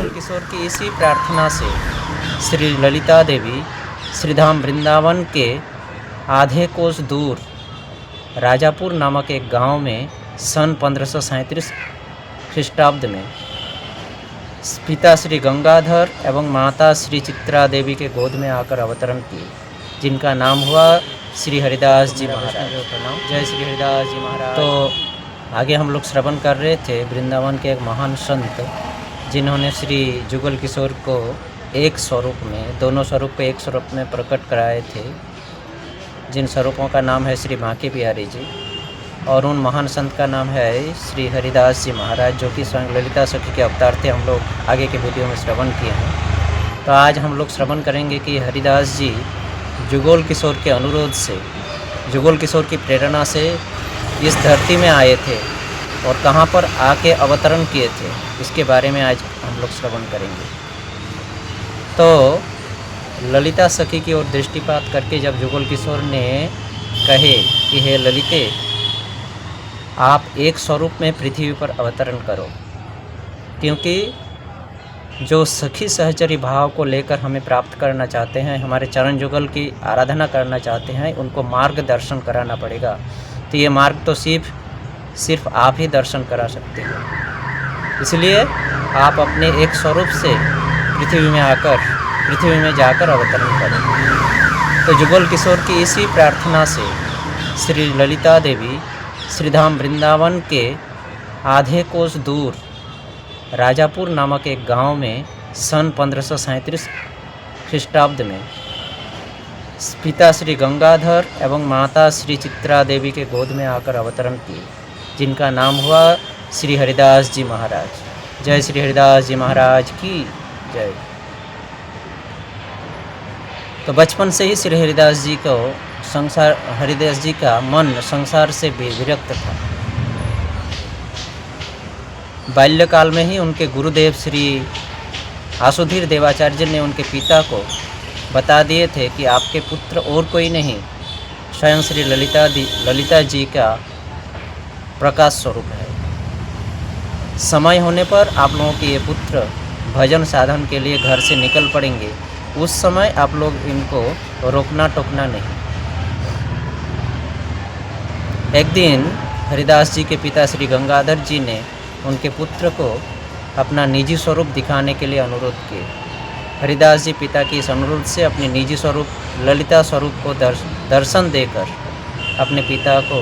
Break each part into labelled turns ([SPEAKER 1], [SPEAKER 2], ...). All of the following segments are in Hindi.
[SPEAKER 1] जुगल किशोर की इसी प्रार्थना से श्री ललिता देवी श्रीधाम वृंदावन के आधे कोस दूर राजापुर नामक एक गांव में सन 1537 ख्रीष्टाब्द में पिता श्री गंगाधर एवं माता श्री चित्रा देवी के गोद में आकर अवतरण किए, जिनका नाम हुआ श्री हरिदास जी महाराज। जय श्री हरिदास जी महाराज। तो आगे हम लोग श्रवण कर रहे थे वृंदावन के एक महान संत जिन्होंने श्री जुगल किशोर को एक स्वरूप में, दोनों स्वरूप को एक स्वरूप में प्रकट कराए थे, जिन स्वरूपों का नाम है श्री बांके बिहारी जी, और उन महान संत का नाम है श्री हरिदास जी महाराज, जो कि स्वयं ललिता सखी के अवतार थे। हम लोग आगे के वीडियो में श्रवण किए हैं। तो आज हम लोग श्रवण करेंगे कि हरिदास जी जुगल किशोर के अनुरोध से, जुगल किशोर की प्रेरणा से इस धरती में आए थे और कहाँ पर आके अवतरण किए थे, इसके बारे में आज हम लोग श्रवण करेंगे। तो ललिता सखी की ओर दृष्टिपात करके जब जुगल किशोर ने कहे कि हे ललिते, आप एक स्वरूप में पृथ्वी पर अवतरण करो, क्योंकि जो सखी सहचरी भाव को लेकर हमें प्राप्त करना चाहते हैं, हमारे चरण जुगल की आराधना करना चाहते हैं, उनको मार्गदर्शन कराना पड़ेगा। तो ये मार्ग तो सिर्फ आप ही दर्शन करा सकते हैं। इसलिए आप अपने एक स्वरूप से पृथ्वी में जाकर अवतरण करें। तो जुगल किशोर की इसी प्रार्थना से श्री ललिता देवी श्रीधाम वृंदावन के आधे कोस दूर राजापुर नामक एक गांव में सन 1537 ख्रीष्टाब्द में पिता श्री गंगाधर एवं माता श्री चित्रा देवी के गोद में आकर अवतरण किए, जिनका नाम हुआ श्री हरिदास जी महाराज। जय श्री हरिदास जी महाराज की जय। तो बचपन से ही श्री हरिदास जी का मन संसार से विरक्त था। बाल्यकाल में ही उनके गुरुदेव श्री आसुधीर देवाचार्य ने उनके पिता को बता दिए थे कि आपके पुत्र और कोई नहीं, स्वयं श्री ललिता जी का प्रकाश स्वरूप है। समय होने पर आप लोगों के ये पुत्र भजन साधन के लिए घर से निकल पड़ेंगे, उस समय आप लोग इनको रोकना टोकना नहीं। एक दिन हरिदास जी के पिता श्री गंगाधर जी ने उनके पुत्र को अपना निजी स्वरूप दिखाने के लिए अनुरोध किए। हरिदास जी पिता के इस अनुरोध से अपने निजी स्वरूप ललिता स्वरूप को दर्शन देकर अपने पिता को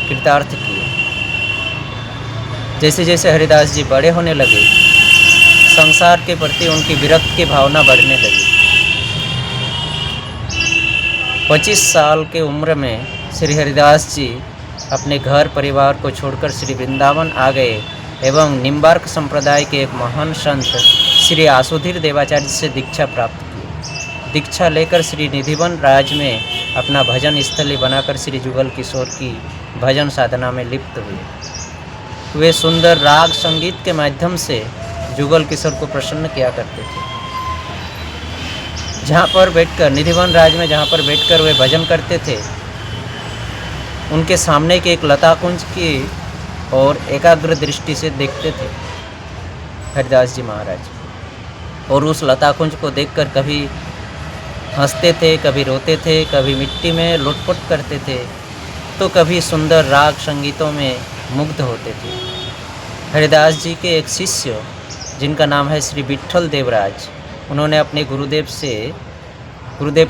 [SPEAKER 1] कृतार्थ किए। जैसे जैसे हरिदास जी बड़े होने लगे, संसार के प्रति उनकी विरक्त की भावना बढ़ने लगी। 25 साल के उम्र में श्री हरिदास जी अपने घर परिवार को छोड़कर श्री वृंदावन आ गए एवं निम्बार्क संप्रदाय के एक महान संत श्री आसुधीर देवाचार्य से दीक्षा प्राप्त की। दीक्षा लेकर श्री निधिवन राज में अपना भजन स्थली बनाकर श्री जुगल किशोर की भजन साधना में लिप्त हुए। वे सुंदर राग संगीत के माध्यम से जुगल किशोर को प्रसन्न किया करते थे। जहाँ पर बैठकर निधिवन राज में जहाँ पर बैठकर वे भजन करते थे, उनके सामने के एक लता कुंज की और एकाग्र दृष्टि से देखते थे हरिदास जी महाराज, और उस लता कुंज को देखकर कभी हंसते थे, कभी रोते थे, कभी मिट्टी में लुटपुट करते थे, तो कभी सुंदर राग संगीतों में मुग्ध होते थे। हरिदास जी के एक शिष्य जिनका नाम है श्री विट्ठल देवराज, उन्होंने अपने गुरुदेव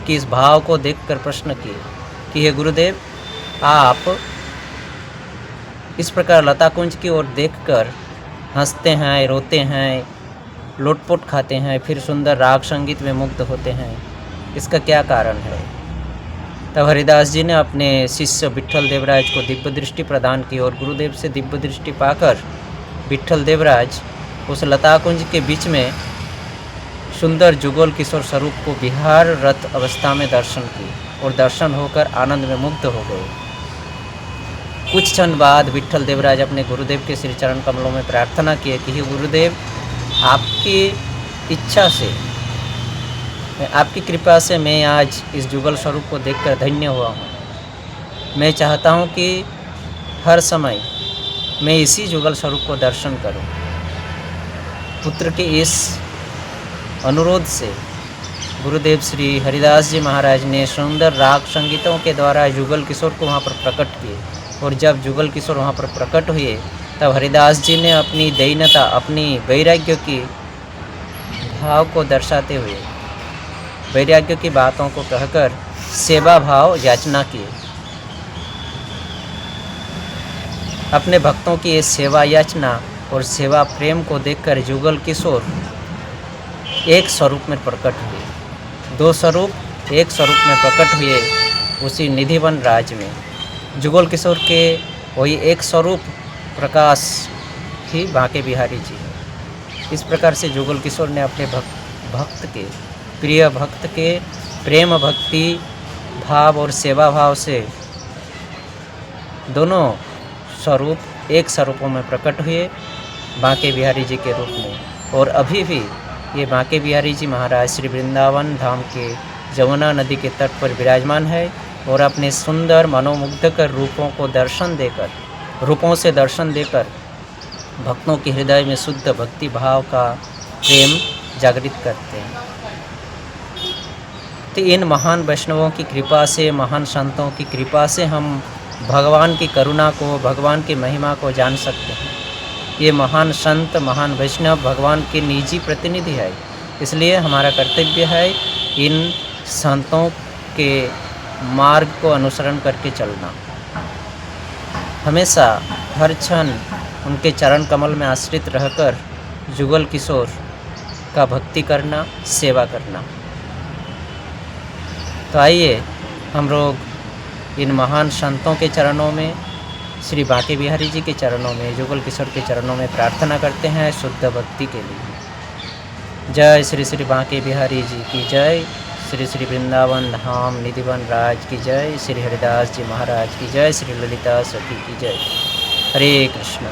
[SPEAKER 1] की इस भाव को देखकर प्रश्न किए कि हे गुरुदेव, आप इस प्रकार लता कुंज की ओर देखकर हंसते हैं, रोते हैं, लोटपोट खाते हैं, फिर सुंदर राग संगीत में मुग्ध होते हैं, इसका क्या कारण है? तब हरिदास जी ने अपने शिष्य विट्ठल देवराज को दिव्य दृष्टि प्रदान की और गुरुदेव से दिव्य दृष्टि पाकर विट्ठल देवराज उस लता कुंज के बीच में सुंदर जुगल किशोर स्वरूप को विहार रत अवस्था में दर्शन किए और दर्शन होकर आनंद में मुग्ध हो गए। कुछ क्षण बाद विट्ठल देवराज अपने गुरुदेव के श्री चरण कमलों में प्रार्थना किए कि हे गुरुदेव, आपकी इच्छा से, आपकी कृपा से मैं आज इस जुगल स्वरूप को देखकर धन्य हुआ हूँ। मैं चाहता हूँ कि हर समय मैं इसी जुगल स्वरूप को दर्शन करूँ। पुत्र के इस अनुरोध से गुरुदेव श्री हरिदास जी महाराज ने सुंदर राग संगीतों के द्वारा जुगल किशोर को वहाँ पर प्रकट किए। और जब जुगल किशोर वहाँ पर प्रकट हुए तब हरिदास जी ने अपनी दीनता, अपनी वैराग्य की भाव को दर्शाते हुए वैराग्य की बातों को कहकर सेवा भाव याचना किए। अपने भक्तों की ये सेवा याचना और सेवा प्रेम को देखकर जुगल किशोर एक स्वरूप में प्रकट हुए। दो स्वरूप एक स्वरूप में प्रकट हुए उसी निधिवन राज में। जुगल किशोर के वही एक स्वरूप प्रकाश ही बांके बिहारी जी है। इस प्रकार से जुगल किशोर ने अपने भक्त के, प्रिय भक्त के प्रेम भक्ति भाव और सेवा भाव से दोनों स्वरूप एक स्वरूपों में प्रकट हुए बांके बिहारी जी के रूप में। और अभी भी ये बांके बिहारी जी महाराज श्री वृंदावन धाम के जमुना नदी के तट पर विराजमान है और अपने सुंदर मनोमुग्धकर रूपों से दर्शन देकर भक्तों के हृदय में शुद्ध भक्ति भाव का प्रेम जागृत करते हैं। तो इन महान वैष्णवों की कृपा से, महान संतों की कृपा से हम भगवान की करुणा को, भगवान की महिमा को जान सकते हैं। ये महान संत, महान वैष्णव भगवान के निजी प्रतिनिधि है। इसलिए हमारा कर्तव्य है इन संतों के मार्ग को अनुसरण करके चलना। हमेशा हर क्षण उनके चरण कमल में आश्रित रहकर जुगल किशोर का भक्ति करना, सेवा करना। तो आइए हम लोग इन महान संतों के चरणों में, श्री बांके बिहारी जी के चरणों में, जुगल किशोर के चरणों में प्रार्थना करते हैं शुद्ध भक्ति के लिए। जय श्री श्री बांके बिहारी जी की जय, श्री श्री वृंदावन धाम निधिवन राज की जय, श्री हरिदास जी महाराज की जय, श्री ललिता सखी की जय। हरे कृष्ण।